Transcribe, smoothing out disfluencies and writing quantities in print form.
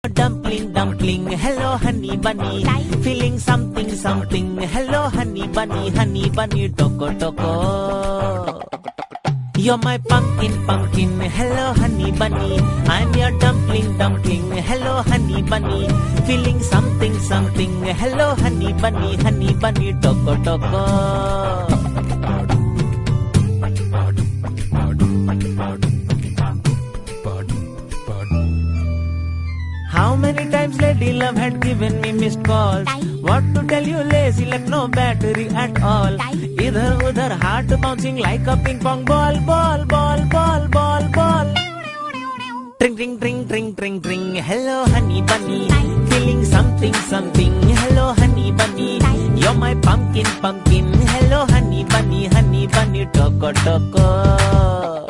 Dumpling, dumpling, hello honey bunny. Feeling something, something, hello honey bunny, toco, toco. You're my pumpkin, pumpkin, hello honey bunny. I'm your dumpling, dumpling, hello honey bunny. Feeling something, something, hello honey bunny, toco, toco. How many times Lady Love had given me missed calls? What to tell you, lazy like no battery at all. Idhar udhar heart bouncing like a ping pong ball, ball, ball, ball, ball, ball. Tring, tring, tring, tring, tring, tring. Hello honey bunny, feeling something, something. Hello honey bunny, you're my pumpkin, pumpkin. Hello honey bunny, toco, toco.